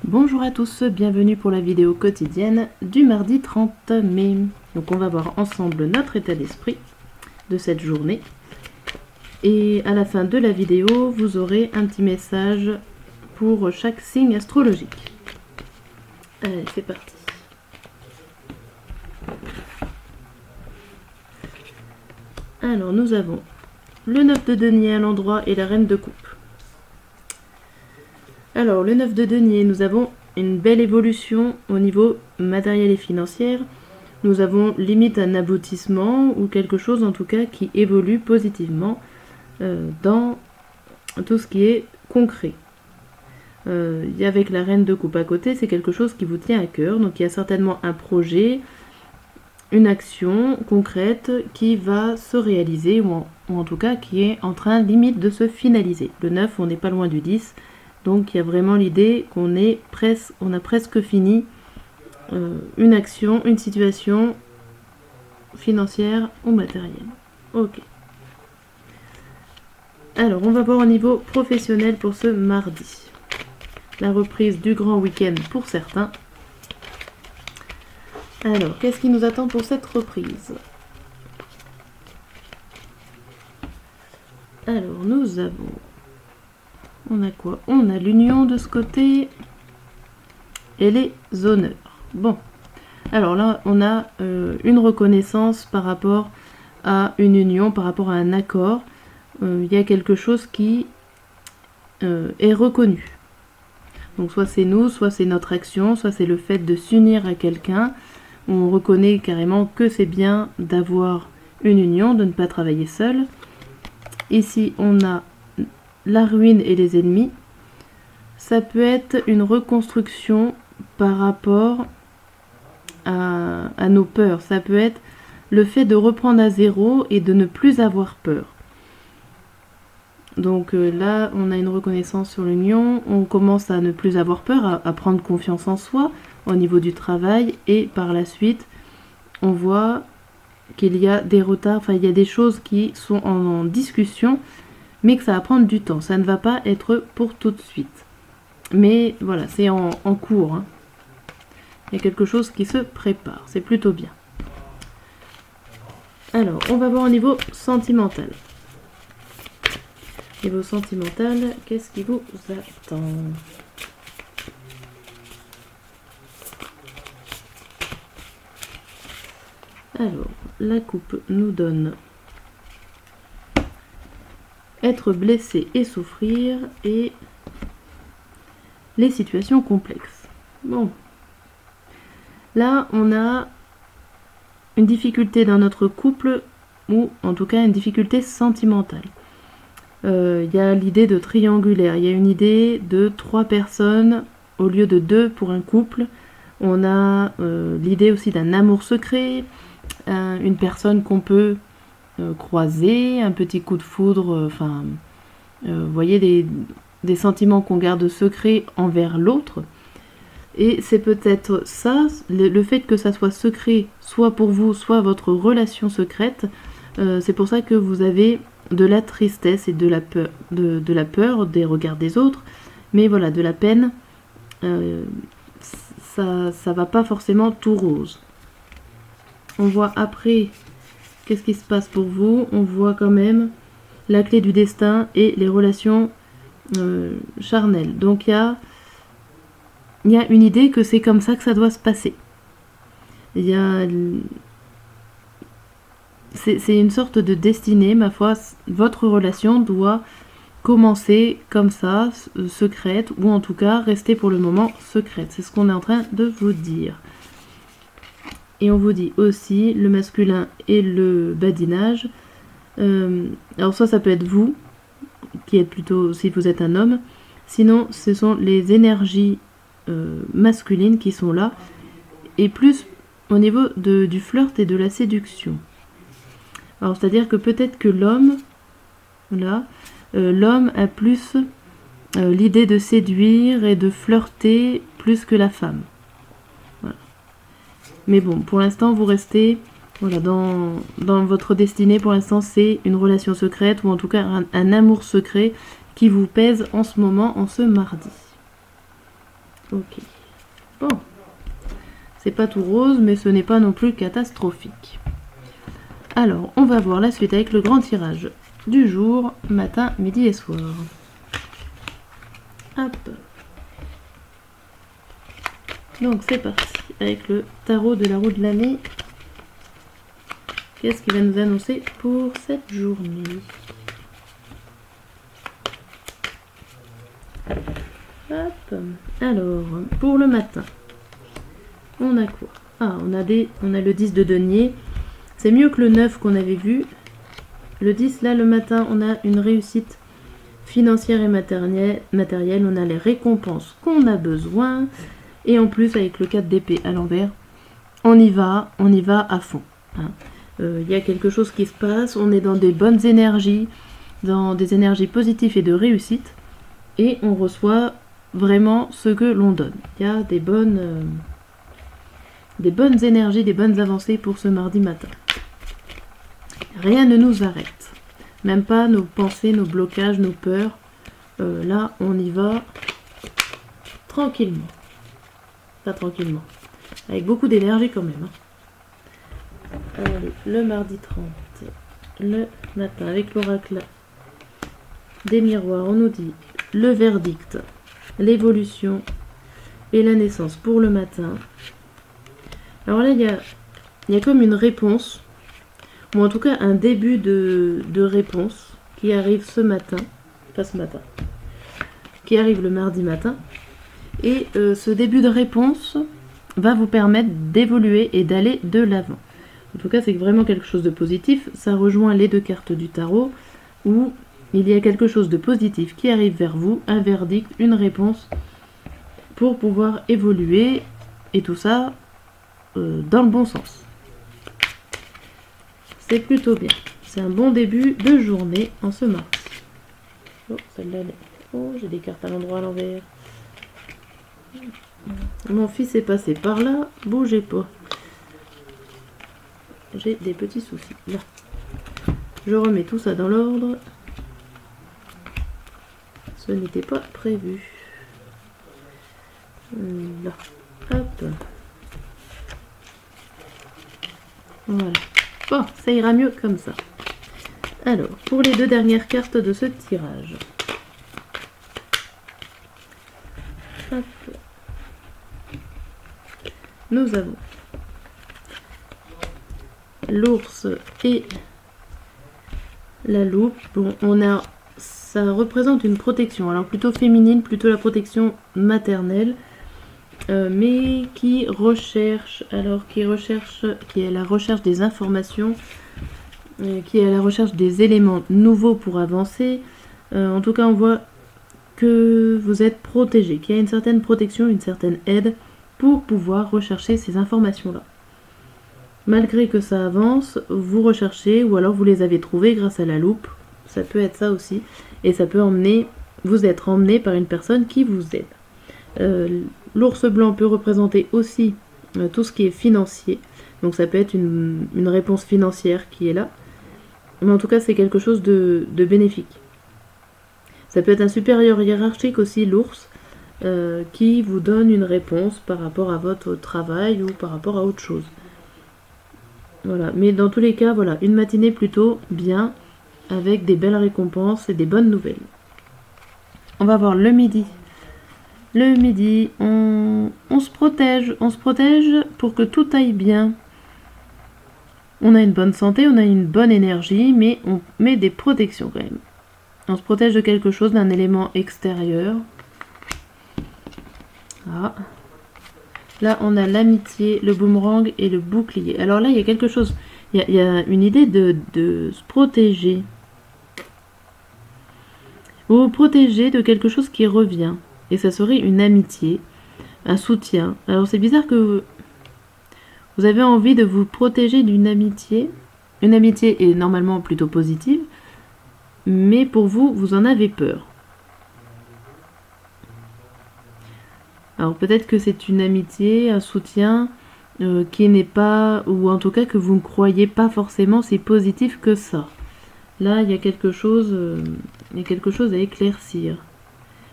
Bonjour à tous, bienvenue pour la vidéo quotidienne du mardi 30 mai. Donc on va voir ensemble notre état d'esprit de cette journée. Et à la fin de la vidéo, vous aurez un petit message pour chaque signe astrologique. Allez, c'est parti. Alors nous avons le 9 de denier à l'endroit et la reine de coupe. Alors le 9 de denier, nous avons une belle évolution au niveau matériel et financier. Nous avons limite un aboutissement ou quelque chose en tout cas qui évolue positivement dans tout ce qui est concret. Avec la reine de coupe à côté, c'est quelque chose qui vous tient à cœur. Donc il y a certainement un projet, une action concrète qui va se réaliser ou en tout cas qui est en train limite de se finaliser. Le 9, on n'est pas loin du 10. Donc il y a vraiment l'idée qu'on a presque fini une action, une situation financière ou matérielle. Ok. Alors on va voir au niveau professionnel pour ce mardi. La reprise du grand week-end pour certains. Alors qu'est-ce qui nous attend pour cette reprise? Alors nous avons... On a quoi? On a l'union de ce côté et les honneurs. Bon, alors là, on a une reconnaissance par rapport à une union, par rapport à un accord. Il y a quelque chose qui est reconnu. Donc soit c'est nous, soit c'est notre action, soit c'est le fait de s'unir à quelqu'un. On reconnaît carrément que c'est bien d'avoir une union, de ne pas travailler seul. Ici, on a la ruine et les ennemis. Ça peut être une reconstruction par rapport à nos peurs. Ça peut être le fait de reprendre à zéro et de ne plus avoir peur. Donc là, on a une reconnaissance sur l'union. On commence à ne plus avoir peur, à prendre confiance en soi au niveau du travail. Et par la suite, on voit qu'il y a des retards, enfin il y a des choses qui sont en discussion, mais que ça va prendre du temps. Ça ne va pas être pour tout de suite. Mais voilà, c'est en cours. Hein. Il y a quelque chose qui se prépare. C'est plutôt bien. Alors, on va voir au niveau sentimental. Niveau sentimental, qu'est-ce qui vous attend? Alors, la coupe nous donne être blessé et souffrir et les situations complexes. Bon. Là, on a une difficulté dans notre couple ou en tout cas une difficulté sentimentale. Il y a l'idée de triangulaire. Il y a une idée de 3 personnes au lieu de 2 pour un couple. On a l'idée aussi d'un amour secret, une personne qu'on peut croiser, un petit coup de foudre, vous voyez, des sentiments qu'on garde secrets envers l'autre. Et c'est peut-être ça, le fait que ça soit secret, soit pour vous, soit votre relation secrète, c'est pour ça que vous avez de la tristesse et de la peur, de la peur des regards des autres, mais voilà, de la peine, ça va pas forcément tout rose. On voit après, qu'est-ce qui se passe pour vous? On voit quand même la clé du destin et les relations charnelles. Donc il y a une idée que c'est comme ça que ça doit se passer. C'est une sorte de destinée, ma foi. Votre relation doit commencer comme ça, secrète, ou en tout cas rester pour le moment secrète. C'est ce qu'on est en train de vous dire. Et on vous dit aussi le masculin et le badinage. Alors soit ça peut être vous, qui êtes plutôt, si vous êtes un homme, sinon ce sont les énergies masculines qui sont là, et plus au niveau du flirt et de la séduction. Alors c'est-à-dire que peut-être que l'homme, là, l'homme a plus l'idée de séduire et de flirter plus que la femme. Voilà. Mais bon, pour l'instant vous restez, voilà, dans votre destinée, pour l'instant c'est une relation secrète, ou en tout cas un amour secret qui vous pèse en ce moment, en ce mardi. Ok. Bon. C'est pas tout rose, mais ce n'est pas non plus catastrophique. Alors, on va voir la suite avec le grand tirage du jour, matin, midi et soir. Hop. Donc c'est parti avec le tarot de la roue de l'année. Qu'est-ce qu'il va nous annoncer pour cette journée? Hop. Alors, pour le matin, on a quoi? Ah, on a le 10 de denier. C'est mieux que le 9 qu'on avait vu. Le 10, là, le matin, on a une réussite financière et matérielle. On a les récompenses qu'on a besoin. Et en plus, avec le 4 d'épée à l'envers, on y va à fond. Hein. Y a quelque chose qui se passe. On est dans des bonnes énergies, dans des énergies positives et de réussite. Et on reçoit vraiment ce que l'on donne. Il y a des bonnes énergies, des bonnes avancées pour ce mardi matin. Rien ne nous arrête. Même pas nos pensées, nos blocages, nos peurs. Là, on y va tranquillement. Pas tranquillement. Avec beaucoup d'énergie quand même. Hein. Allez, le mardi 30. Le matin, avec l'oracle des miroirs, on nous dit le verdict, l'évolution et la naissance pour le matin. Alors là, il y a comme une réponse, ou en tout cas un début de réponse qui arrive ce matin, qui arrive le mardi matin. Et ce début de réponse va vous permettre d'évoluer et d'aller de l'avant. En tout cas, c'est vraiment quelque chose de positif. Ça rejoint les deux cartes du tarot où il y a quelque chose de positif qui arrive vers vous, un verdict, une réponse pour pouvoir évoluer et tout ça dans le bon sens. C'est plutôt bien. C'est un bon début de journée en ce mardi. Oh, celle-là, oh, j'ai des cartes à l'endroit à l'envers. Mon fils est passé par là, bougez pas. J'ai des petits soucis. Là. Je remets tout ça dans l'ordre. Ce n'était pas prévu. Là. Hop. Voilà. Bon, ça ira mieux comme ça. Alors, pour les deux dernières cartes de ce tirage. Hop. Nous avons l'ours et la loupe. Bon, ça représente une protection, alors plutôt féminine, plutôt la protection maternelle, mais qui est à la recherche des informations, qui est à la recherche des éléments nouveaux pour avancer. En tout cas, on voit que vous êtes protégé, qu'il y a une certaine protection, une certaine aide pour pouvoir rechercher ces informations-là. Malgré que ça avance, vous recherchez ou alors vous les avez trouvées grâce à la loupe. Ça peut être ça aussi. Et ça peut vous être emmené par une personne qui vous aide. L'ours blanc peut représenter aussi tout ce qui est financier. Donc ça peut être une réponse financière qui est là. Mais en tout cas, c'est quelque chose de bénéfique. Ça peut être un supérieur hiérarchique aussi, l'ours, qui vous donne une réponse par rapport à votre travail ou par rapport à autre chose. Voilà, mais dans tous les cas, voilà, une matinée plutôt bien, avec des belles récompenses et des bonnes nouvelles. On va voir le midi. Le midi, on se protège pour que tout aille bien. On a une bonne santé, on a une bonne énergie, mais on met des protections quand même. On se protège de quelque chose, d'un élément extérieur. Ah. Là, on a l'amitié, le boomerang et le bouclier. Alors là, il y a quelque chose, il y a une idée de se protéger. Vous vous protégez de quelque chose qui revient. Et ça serait une amitié, un soutien. Alors c'est bizarre que vous avez envie de vous protéger d'une amitié. Une amitié est normalement plutôt positive, mais pour vous, vous en avez peur. Alors peut-être que c'est une amitié, un soutien qui n'est pas, ou en tout cas que vous ne croyez pas forcément si positif que ça. Là, il y a quelque chose à éclaircir.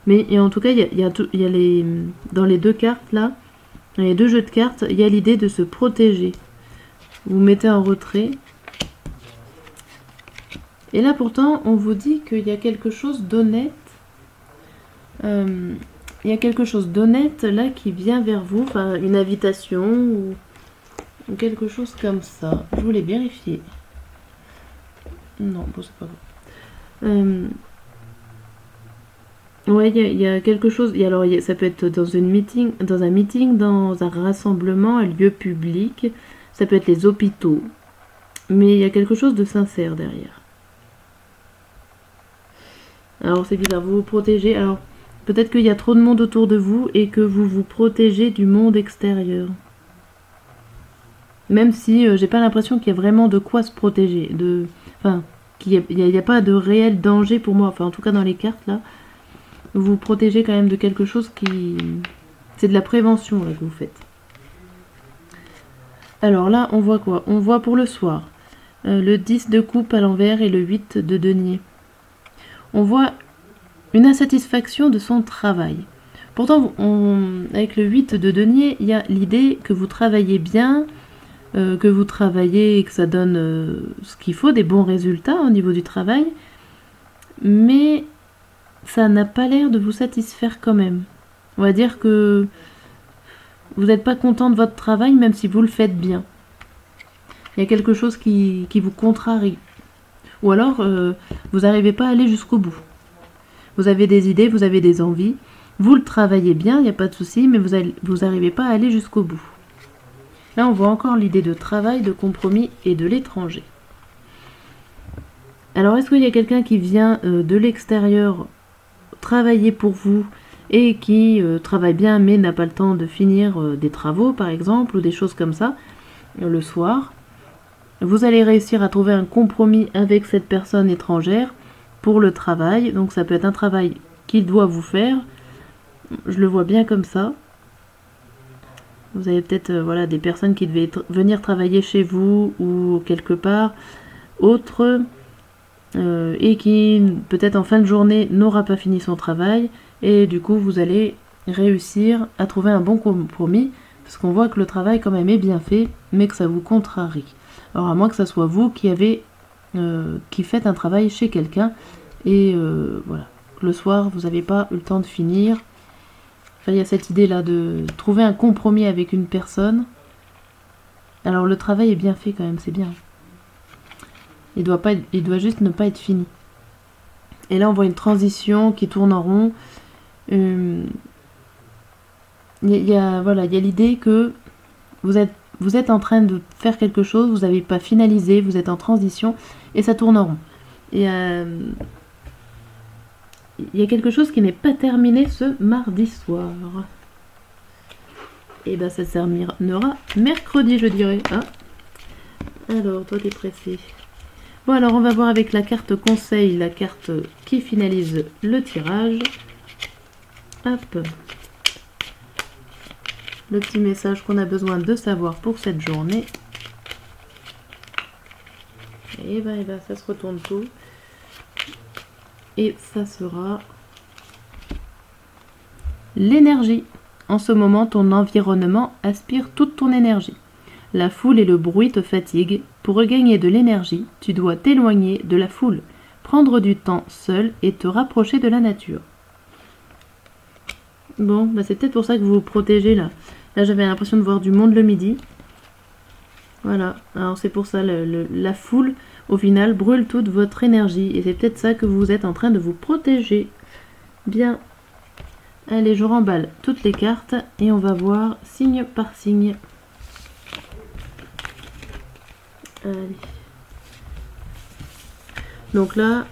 Mais et en tout cas, il y a les, dans les deux cartes là, dans les deux jeux de cartes, il y a l'idée de se protéger. Vous mettez en retrait. Et là pourtant, on vous dit qu'il y a quelque chose d'honnête. Il y a quelque chose d'honnête là qui vient vers vous, enfin une invitation ou quelque chose comme ça. Je voulais vérifier. Non, bon c'est pas grave. Ouais, il y a quelque chose. Et alors, ça peut être dans un meeting, dans un rassemblement, un lieu public. Ça peut être les hôpitaux. Mais il y a quelque chose de sincère derrière. Alors, c'est bizarre. Vous vous protégez. Alors, peut-être qu'il y a trop de monde autour de vous et que vous vous protégez du monde extérieur. Même si j'ai pas l'impression qu'il y a vraiment de quoi se protéger. Enfin, qu'il n'y a pas de réel danger pour moi. Enfin, en tout cas, dans les cartes là. Vous vous protégez quand même de quelque chose qui... C'est de la prévention là, que vous faites. Alors là, on voit quoi? On voit pour le soir le 10 de coupe à l'envers et le 8 de denier. On voit une insatisfaction de son travail. Pourtant, avec le 8 de denier, il y a l'idée que vous travaillez bien, que vous travaillez et que ça donne ce qu'il faut, des bons résultats au niveau du travail. Mais... ça n'a pas l'air de vous satisfaire quand même. On va dire que vous n'êtes pas content de votre travail même si vous le faites bien. Il y a quelque chose qui vous contrarie. Ou alors, vous n'arrivez pas à aller jusqu'au bout. Vous avez des idées, vous avez des envies. Vous le travaillez bien, il n'y a pas de souci, mais vous n'arrivez pas à aller jusqu'au bout. Là, on voit encore l'idée de travail, de compromis et de l'étranger. Alors, est-ce qu'il y a quelqu'un qui vient de l'extérieur travailler pour vous et qui travaille bien mais n'a pas le temps de finir des travaux par exemple ou des choses comme ça le soir? Vous allez réussir à trouver un compromis avec cette personne étrangère pour le travail. Donc ça peut être un travail qu'il doit vous faire. Je le vois bien comme ça. Vous avez peut-être voilà, des personnes qui devaient venir travailler chez vous ou quelque part autre et qui peut-être en fin de journée n'aura pas fini son travail et du coup vous allez réussir à trouver un bon compromis parce qu'on voit que le travail quand même est bien fait mais que ça vous contrarie. Alors à moins que ça soit vous qui faites un travail chez quelqu'un et voilà, le soir vous n'avez pas eu le temps de finir. Enfin il y a cette idée là de trouver un compromis avec une personne. Alors le travail est bien fait quand même, c'est bien. Il doit juste ne pas être fini. Et là, on voit une transition qui tourne en rond. Il y a l'idée que vous êtes en train de faire quelque chose, vous n'avez pas finalisé, vous êtes en transition, et ça tourne en rond. Et il y a quelque chose qui n'est pas terminé ce mardi soir. Et bien, ça se terminera mercredi, je dirais. Hein? Alors, toi, t'es pressé. Bon, alors on va voir avec la carte conseil, la carte qui finalise le tirage. Hop. Le petit message qu'on a besoin de savoir pour cette journée. Et ben, ça se retourne tout. Et ça sera l'énergie. En ce moment, ton environnement aspire toute ton énergie. La foule et le bruit te fatiguent. Pour regagner de l'énergie, tu dois t'éloigner de la foule, prendre du temps seul et te rapprocher de la nature. Bon, bah c'est peut-être pour ça que vous vous protégez là. Là, j'avais l'impression de voir du monde le midi. Voilà, alors c'est pour ça, la foule, au final, brûle toute votre énergie. Et c'est peut-être ça que vous êtes en train de vous protéger. Bien. Allez, je remballe toutes les cartes et on va voir signe par signe. Allez. Donc là,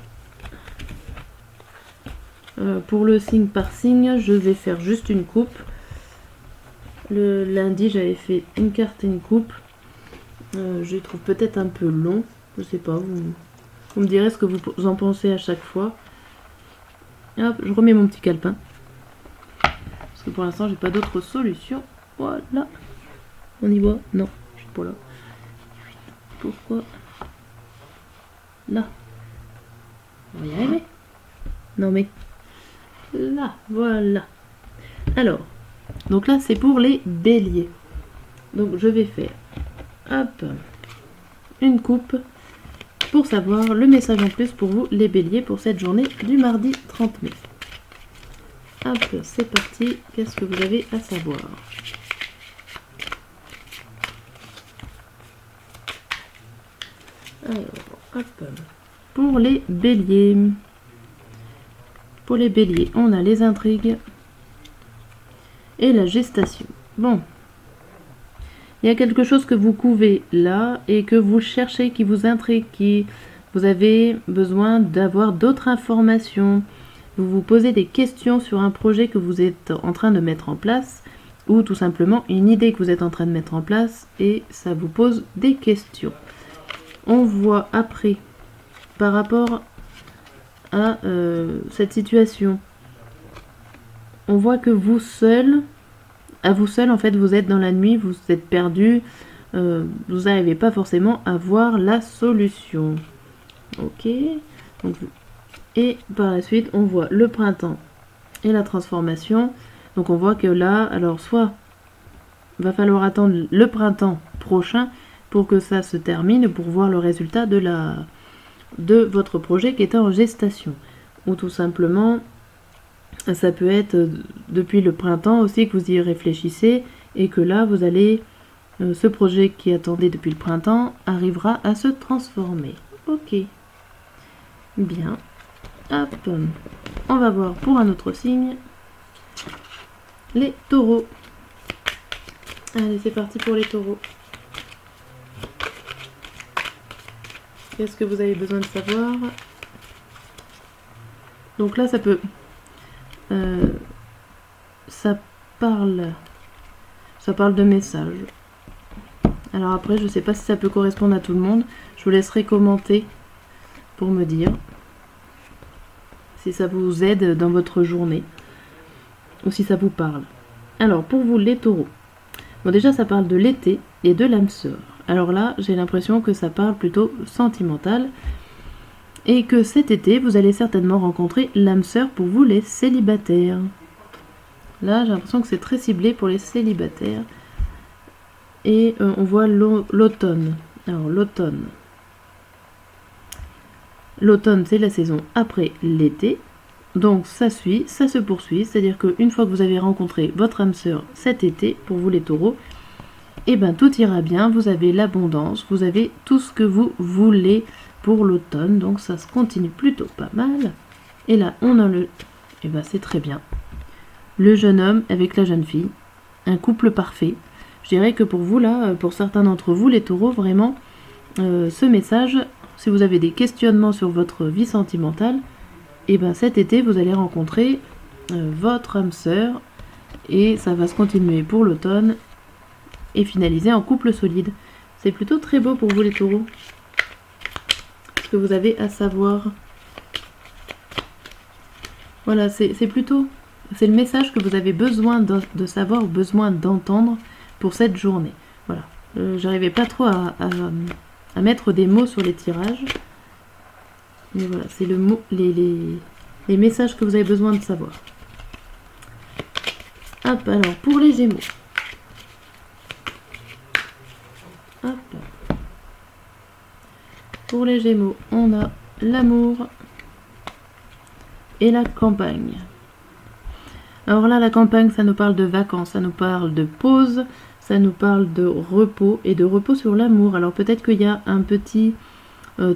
pour le signe par signe, je vais faire juste une coupe. Le lundi, j'avais fait une carte et une coupe. Je les trouve peut-être un peu long. Je sais pas, vous me direz ce que vous en pensez à chaque fois. Hop, je remets mon petit calepin. Parce que pour l'instant, j'ai pas d'autre solution. Voilà. On y voit? Non, je suis pas là. Pourquoi? Là. On va y arriver. Non mais... là, voilà. Alors, donc là c'est pour les béliers. Donc je vais faire, hop, une coupe pour savoir le message en plus pour vous les béliers pour cette journée du mardi 30 mai. Hop, c'est parti, qu'est-ce que vous avez à savoir? Alors, hop, pour les béliers. Pour les béliers, on a les intrigues et la gestation. Bon, il y a quelque chose que vous couvez là et que vous cherchez, qui vous intrigue, qui vous avez besoin d'avoir d'autres informations. Vous vous posez des questions sur un projet que vous êtes en train de mettre en place ou tout simplement une idée que vous êtes en train de mettre en place et ça vous pose des questions. On voit après, par rapport à cette situation, on voit que vous seul, en fait, vous êtes dans la nuit, vous êtes perdu, vous n'arrivez pas forcément à voir la solution. Ok, donc, et par la suite, on voit le printemps et la transformation. Donc on voit que là, alors soit va falloir attendre le printemps prochain pour que ça se termine, pour voir le résultat de votre projet qui est en gestation. Ou tout simplement, ça peut être depuis le printemps aussi que vous y réfléchissez et que là, vous allez, ce projet qui attendait depuis le printemps arrivera à se transformer. Ok. Bien. Hop. On va voir pour un autre signe. Les taureaux. Allez, c'est parti pour les taureaux. Qu'est-ce que vous avez besoin de savoir? Donc là, ça peut... ça parle de messages. Alors après, je sais pas si ça peut correspondre à tout le monde. Je vous laisserai commenter pour me dire si ça vous aide dans votre journée ou si ça vous parle. Alors, pour vous, les taureaux. Bon, déjà, ça parle de l'été et de l'âme sœur. Alors là, j'ai l'impression que ça parle plutôt sentimental et que cet été, vous allez certainement rencontrer l'âme sœur pour vous, les célibataires. Là, j'ai l'impression que c'est très ciblé pour les célibataires. Et on voit l'automne. Alors, l'automne. L'automne, c'est la saison après l'été. Donc, ça suit, ça se poursuit. C'est-à-dire qu'une fois que vous avez rencontré votre âme sœur cet été, pour vous les taureaux, et ben tout ira bien. Vous avez l'abondance, vous avez tout ce que vous voulez pour l'automne. Donc, ça se continue plutôt pas mal. Et là, on a le... Et ben, c'est très bien. Le jeune homme avec la jeune fille. Un couple parfait. Je dirais que pour vous, là, pour certains d'entre vous, les taureaux, vraiment, ce message, si vous avez des questionnements sur votre vie sentimentale, et ben cet été, vous allez rencontrer votre âme sœur et ça va se continuer pour l'automne et finaliser en couple solide. C'est plutôt très beau pour vous, les taureaux. Ce que vous avez à savoir. Voilà, c'est plutôt... C'est le message que vous avez besoin de savoir, besoin d'entendre pour cette journée. Voilà. J'arrivais pas trop à mettre des mots sur les tirages. Mais voilà, c'est le mot, les messages que vous avez besoin de savoir. Hop, alors pour les Gémeaux. Hop. Pour les Gémeaux, on a l'amour et la campagne. Alors là, la campagne, ça nous parle de vacances, ça nous parle de pause, ça nous parle de repos et de repos sur l'amour. Alors peut-être qu'il y a un petit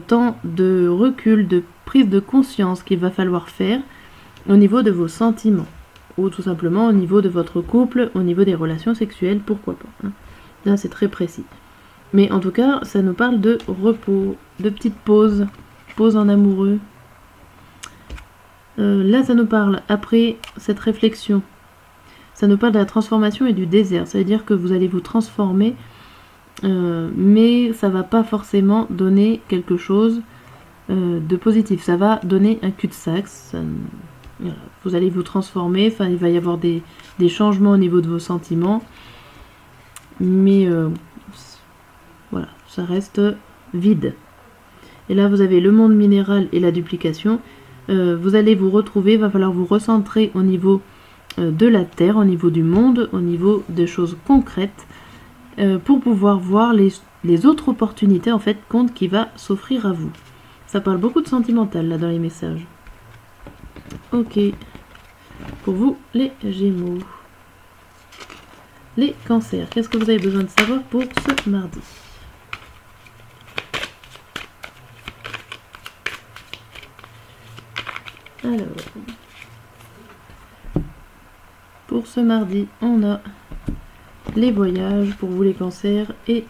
temps de recul, de prise de conscience qu'il va falloir faire au niveau de vos sentiments ou tout simplement au niveau de votre couple, au niveau des relations sexuelles, pourquoi pas. Hein. Là, c'est très précis. Mais en tout cas, ça nous parle de repos, de petites pauses, pause en amoureux. Là, ça nous parle, après cette réflexion, ça nous parle de la transformation et du désert. Ça veut dire que vous allez vous transformer, mais ça va pas forcément donner quelque chose de positif. Ça va donner un cul-de-sac. Voilà. Vous allez vous transformer, enfin, il va y avoir des changements au niveau de vos sentiments. Mais voilà, ça reste vide. Et là, vous avez le monde minéral et la duplication. vous allez vous retrouver, va falloir vous recentrer au niveau de la Terre, au niveau du monde, au niveau des choses concrètes, pour pouvoir voir les autres opportunités en fait compte qui va s'offrir à vous. Ça parle beaucoup de sentimental là dans les messages. Ok. Pour vous, les Gémeaux. Les Cancers, qu'est-ce que vous avez besoin de savoir pour ce mardi? Alors, pour ce mardi, on a les voyages pour vous les Cancers et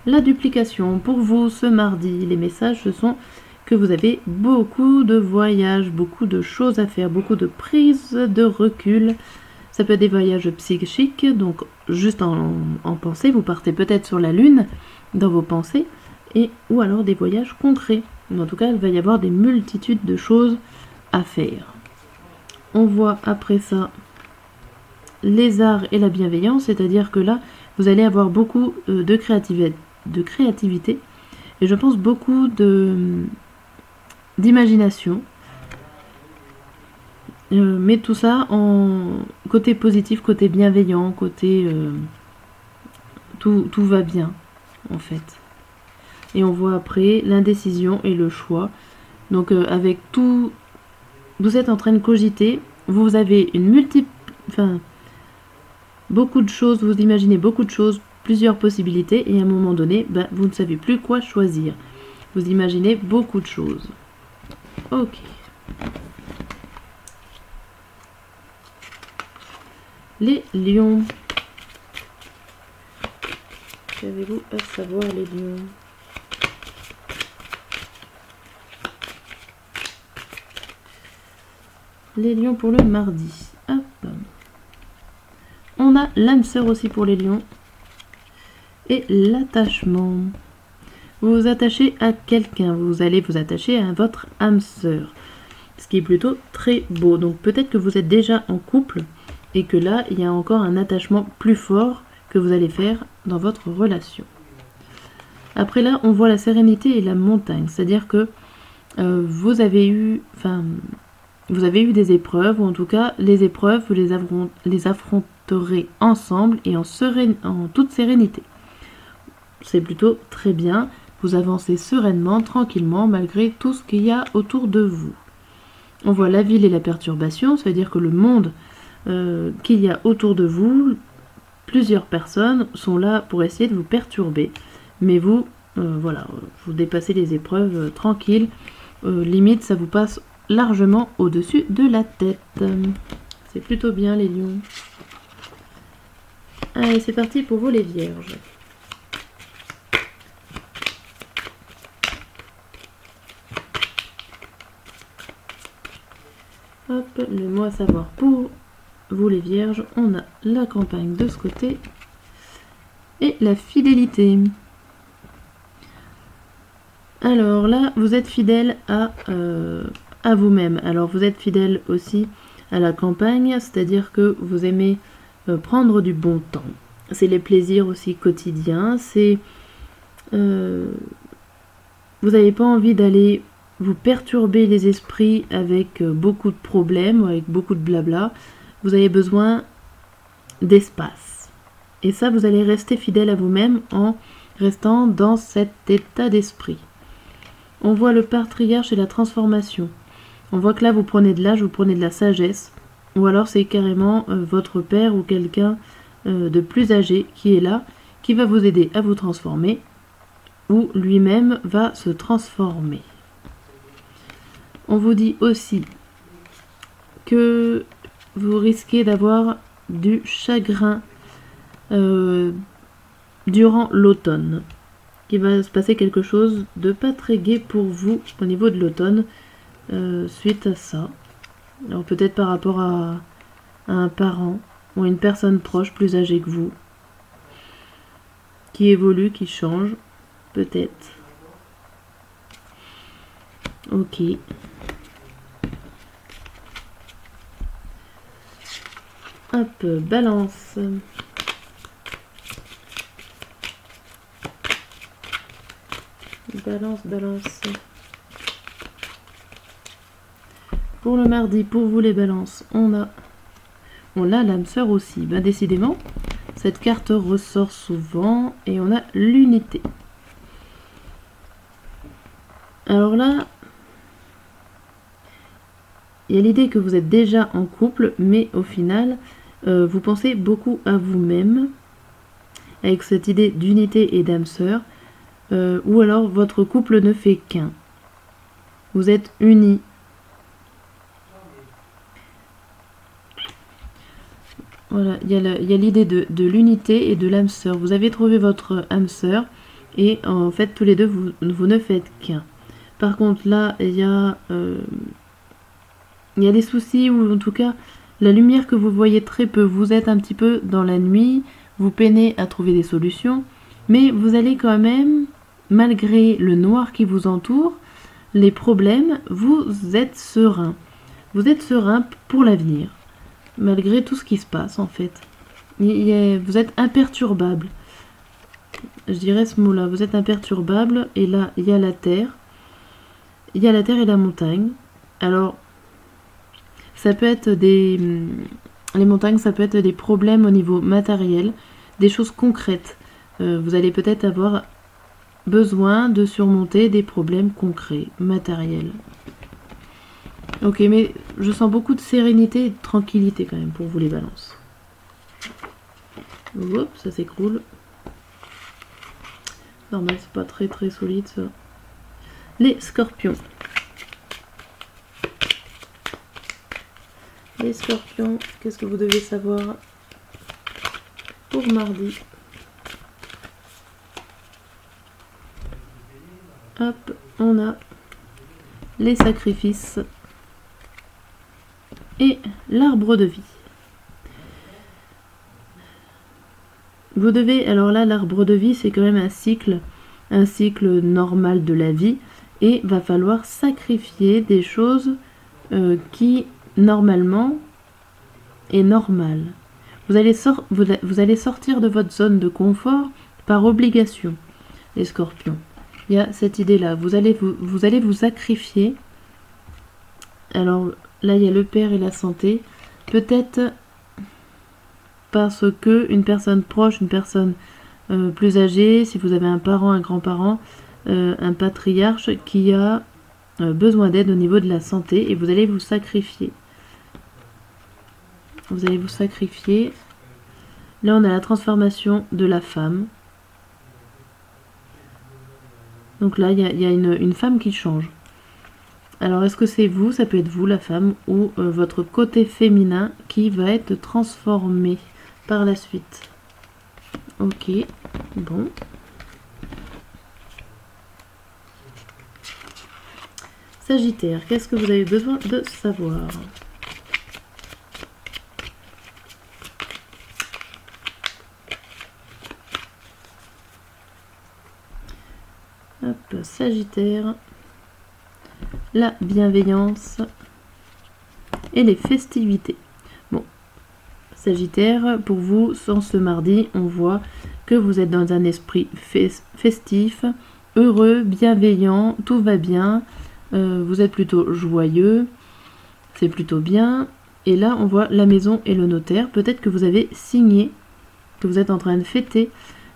la duplication. Pour vous ce mardi, les messages ce sont que vous avez beaucoup de voyages, beaucoup de choses à faire, beaucoup de prises de recul. Ça peut être des voyages psychiques, donc juste en pensée, vous partez peut-être sur la lune dans vos pensées, ou alors des voyages concrets. Mais en tout cas, il va y avoir des multitudes de choses à faire. On voit après ça les arts et la bienveillance, c'est-à-dire que là, vous allez avoir beaucoup de créativité et je pense beaucoup d'imagination. Mais tout ça en côté positif, côté bienveillant, côté tout va bien en fait. Et on voit après l'indécision et le choix. Donc avec tout, vous êtes en train de cogiter, vous avez beaucoup de choses, vous imaginez beaucoup de choses, plusieurs possibilités, et à un moment donné, vous ne savez plus quoi choisir. Vous imaginez beaucoup de choses. Ok. Les lions. Qu'avez-vous à savoir, les lions? Les lions pour le mardi. Hop. On a l'âme sœur aussi pour les lions. Et l'attachement. Vous vous attachez à quelqu'un. Vous allez vous attacher à votre âme sœur. Ce qui est plutôt très beau. Donc peut-être que vous êtes déjà en couple. Et que là, il y a encore un attachement plus fort que vous allez faire dans votre relation. Après là, on voit la sérénité et la montagne. C'est-à-dire que vous avez eu des épreuves, ou en tout cas, les épreuves, vous les affronterez ensemble et en toute sérénité. C'est plutôt très bien. Vous avancez sereinement, tranquillement, malgré tout ce qu'il y a autour de vous. On voit la ville et la perturbation, c'est-à-dire que le monde qu'il y a autour de vous, plusieurs personnes sont là pour essayer de vous perturber, mais vous dépassez les épreuves tranquilles, limite ça vous passe largement au-dessus de la tête. C'est plutôt bien les lions. Allez, c'est parti pour vous les vierges. Hop, le mot à savoir pour vous les vierges, on a la campagne de ce côté et la fidélité. Alors là, vous êtes fidèle à vous-même. Alors vous êtes fidèle aussi à la campagne, c'est-à-dire que vous aimez prendre du bon temps. C'est les plaisirs aussi quotidiens, c'est vous n'avez pas envie d'aller vous perturber les esprits avec beaucoup de problèmes, avec beaucoup de blabla. Vous avez besoin d'espace. Et ça, vous allez rester fidèle à vous-même en restant dans cet état d'esprit. On voit le patriarche et la transformation. On voit que là, vous prenez de l'âge, vous prenez de la sagesse. Ou alors, c'est carrément votre père ou quelqu'un de plus âgé qui est là, qui va vous aider à vous transformer, ou lui-même va se transformer. On vous dit aussi que vous risquez d'avoir du chagrin durant l'automne. Il va se passer quelque chose de pas très gai pour vous au niveau de l'automne suite à ça. Alors peut-être par rapport à un parent ou une personne proche plus âgée que vous qui évolue, qui change, peut-être. Ok. Hop, balance. Balance. Pour le mardi, pour vous les balances, on a l'âme sœur aussi. Ben, décidément, cette carte ressort souvent et on a l'unité. Alors là, il y a l'idée que vous êtes déjà en couple, mais au final, vous pensez beaucoup à vous-même, avec cette idée d'unité et d'âme sœur, ou alors votre couple ne fait qu'un. Vous êtes unis. Voilà, il y a l'idée de l'unité et de l'âme sœur. Vous avez trouvé votre âme sœur et en fait tous les deux vous ne faites qu'un. Par contre là il y a des soucis, ou en tout cas la lumière que vous voyez très peu. Vous êtes un petit peu dans la nuit, vous peinez à trouver des solutions, mais vous allez quand même, malgré le noir qui vous entoure, les problèmes, vous êtes serein. Vous êtes serein pour l'avenir. Malgré tout ce qui se passe en fait. Vous êtes imperturbable. Je dirais ce mot-là. Vous êtes imperturbable. Et là, il y a la terre. Il y a la terre et la montagne. Alors, ça peut être les montagnes, ça peut être des problèmes au niveau matériel. Des choses concrètes. Vous allez peut-être avoir besoin de surmonter des problèmes concrets, matériels. Ok, mais je sens beaucoup de sérénité et de tranquillité quand même pour vous les balances. Hop, ça s'écroule. Normal, c'est pas très très solide ça. Les scorpions. Les scorpions, qu'est-ce que vous devez savoir pour mardi? Hop, on a les sacrifices et l'arbre de vie. Vous devez, alors là, l'arbre de vie, c'est quand même un cycle normal de la vie, et va falloir sacrifier des choses qui, normalement, est normale. Vous allez sortir de votre zone de confort par obligation, les scorpions. Il y a cette idée-là. Vous allez vous sacrifier. Alors là, il y a le père et la santé. Peut-être parce que une personne proche, une personne plus âgée, si vous avez un parent, un grand-parent, un patriarche qui a besoin d'aide au niveau de la santé, et vous allez vous sacrifier. Vous allez vous sacrifier. Là, on a la transformation de la femme. Donc là, il y a une femme qui change. Alors, est-ce que c'est vous? Ça peut être vous, la femme, ou votre côté féminin qui va être transformé par la suite. Ok, bon. Sagittaire, qu'est-ce que vous avez besoin de savoir? Hop, Sagittaire, la bienveillance et les festivités. Bon, Sagittaire, pour vous, sans ce mardi, on voit que vous êtes dans un esprit festif, heureux, bienveillant, tout va bien, vous êtes plutôt joyeux, c'est plutôt bien. Et là, on voit la maison et le notaire. Peut-être que vous avez signé, que vous êtes en train de fêter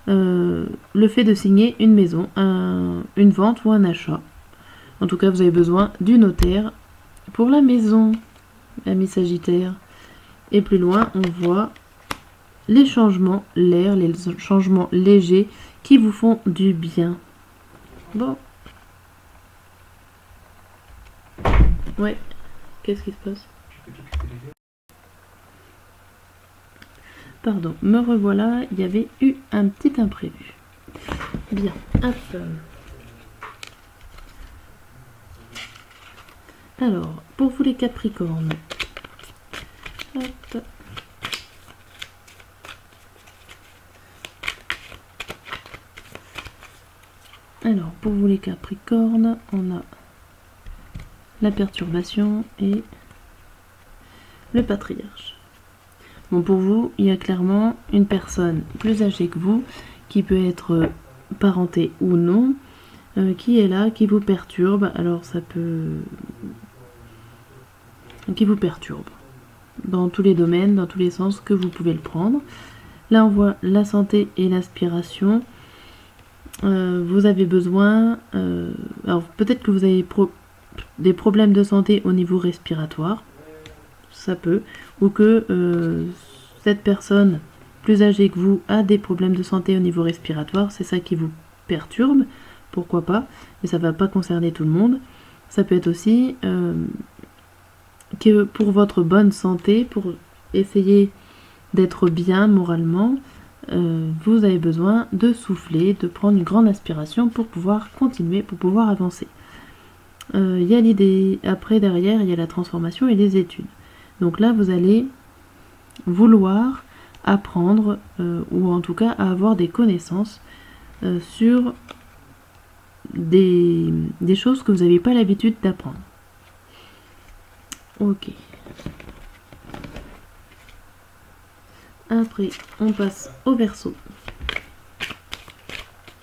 le fait de signer une maison, une vente ou un achat. En tout cas, vous avez besoin du notaire pour la maison, ami Sagittaire. Et plus loin, on voit les changements, les changements légers qui vous font du bien. Bon. Ouais. Qu'est-ce qui se passe? Pardon, me revoilà, il y avait eu un petit imprévu. Bien, hop. Alors, pour vous les Capricornes. Hop. Alors, pour vous les Capricornes, on a la perturbation et le patriarche. Bon, pour vous, il y a clairement une personne plus âgée que vous, qui peut être parentée ou non, qui est là, qui vous perturbe. Alors ça peut qui vous perturbe dans tous les domaines, dans tous les sens que vous pouvez le prendre. Là, on voit la santé et l'aspiration. Vous avez besoin... alors, peut-être que vous avez des problèmes de santé au niveau respiratoire. Ça peut. Ou que cette personne plus âgée que vous a des problèmes de santé au niveau respiratoire. C'est ça qui vous perturbe. Pourquoi pas. Mais ça ne va pas concerner tout le monde. Ça peut être aussi que pour votre bonne santé, pour essayer d'être bien moralement, vous avez besoin de souffler, de prendre une grande aspiration pour pouvoir continuer, pour pouvoir avancer. Il y a l'idée, après derrière, il y a la transformation et les études. Donc là, vous allez vouloir apprendre, ou en tout cas avoir des connaissances sur des choses que vous n'avez pas l'habitude d'apprendre. Ok. Après, on passe au Verseau.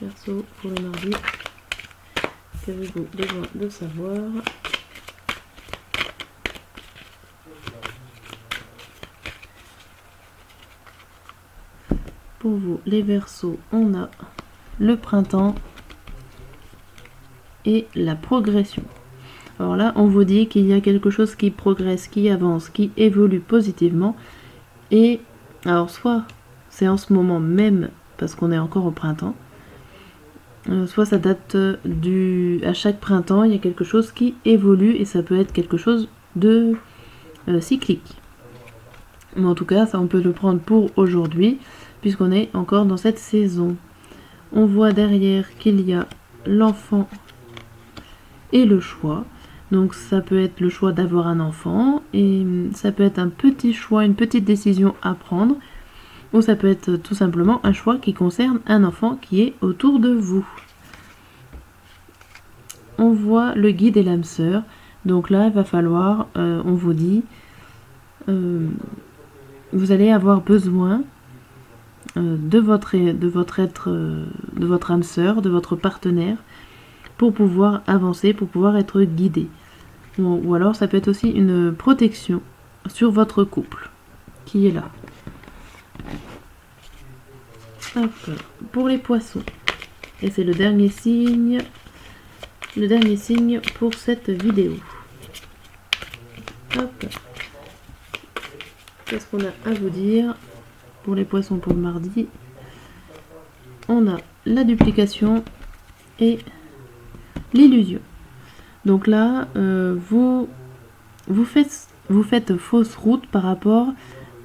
Verseau pour le mardi. Qu'avez-vous besoin de savoir? Pour vous, les Verseaux, on a le printemps et la progression. Alors là, on vous dit qu'il y a quelque chose qui progresse, qui avance, qui évolue positivement. Et alors, soit c'est en ce moment même, parce qu'on est encore au printemps, soit ça date à chaque printemps, il y a quelque chose qui évolue, et ça peut être quelque chose de cyclique. Mais en tout cas, ça on peut le prendre pour aujourd'hui, puisqu'on est encore dans cette saison. On voit derrière qu'il y a l'enfant et le choix. Donc ça peut être le choix d'avoir un enfant, et ça peut être un petit choix, une petite décision à prendre, ou ça peut être tout simplement un choix qui concerne un enfant qui est autour de vous. On voit le guide et l'âme sœur. Donc là, il va falloir, on vous dit, vous allez avoir besoin de votre âme sœur, de votre partenaire, pour pouvoir avancer, pour pouvoir être guidé. Ou alors ça peut être aussi une protection sur votre couple qui est là. Hop. Pour les poissons, et c'est le dernier signe pour cette vidéo. Hop. Qu'est-ce qu'on a à vous dire pour les poissons pour le mardi? On a la duplication et l'illusion. Donc là, vous faites fausse route par rapport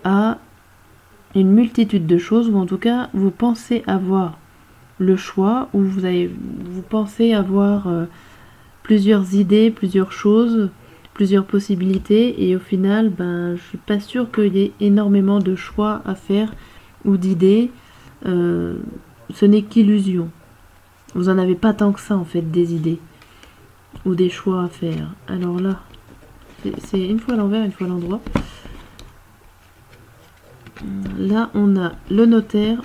à une multitude de choses, ou en tout cas, vous pensez avoir le choix, ou vous pensez avoir plusieurs idées, plusieurs choses, plusieurs possibilités, et au final, je suis pas sûre qu'il y ait énormément de choix à faire ou d'idées. Ce n'est qu'illusion. Vous en avez pas tant que ça en fait, des idées ou des choix à faire. Alors là, c'est une fois à l'envers, une fois à l'endroit. Là, on a le notaire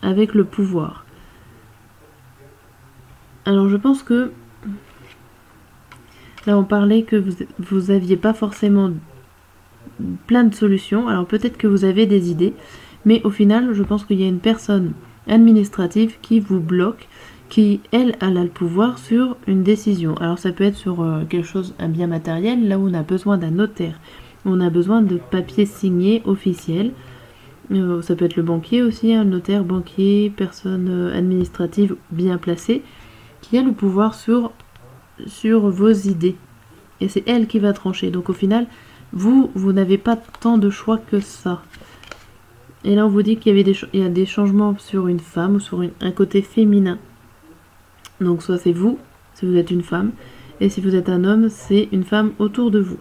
avec le pouvoir. Alors, je pense que là, on parlait que vous aviez pas forcément plein de solutions. Alors, peut-être que vous avez des idées, mais au final, je pense qu'il y a une personne administrative qui vous bloque, qui, elle, a le pouvoir sur une décision. Alors ça peut être sur quelque chose, un bien matériel, là où on a besoin d'un notaire, où on a besoin de papiers signés officiels. Ça peut être le banquier aussi, un notaire, banquier, personne administrative bien placée, qui a le pouvoir sur vos idées. Et c'est elle qui va trancher. Donc au final, vous n'avez pas tant de choix que ça. Et là on vous dit qu'il y a des changements sur une femme ou sur un côté féminin. Donc soit c'est vous, si vous êtes une femme, et si vous êtes un homme, c'est une femme autour de vous.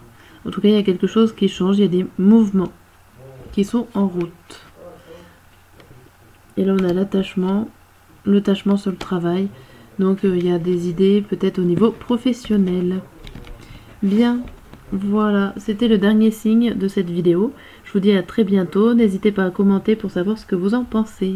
En tout cas, il y a quelque chose qui change, il y a des mouvements qui sont en route. Et là, on a l'attachement sur le travail. Donc, il y a des idées peut-être au niveau professionnel. Bien, voilà, c'était le dernier signe de cette vidéo. Je vous dis à très bientôt. N'hésitez pas à commenter pour savoir ce que vous en pensez.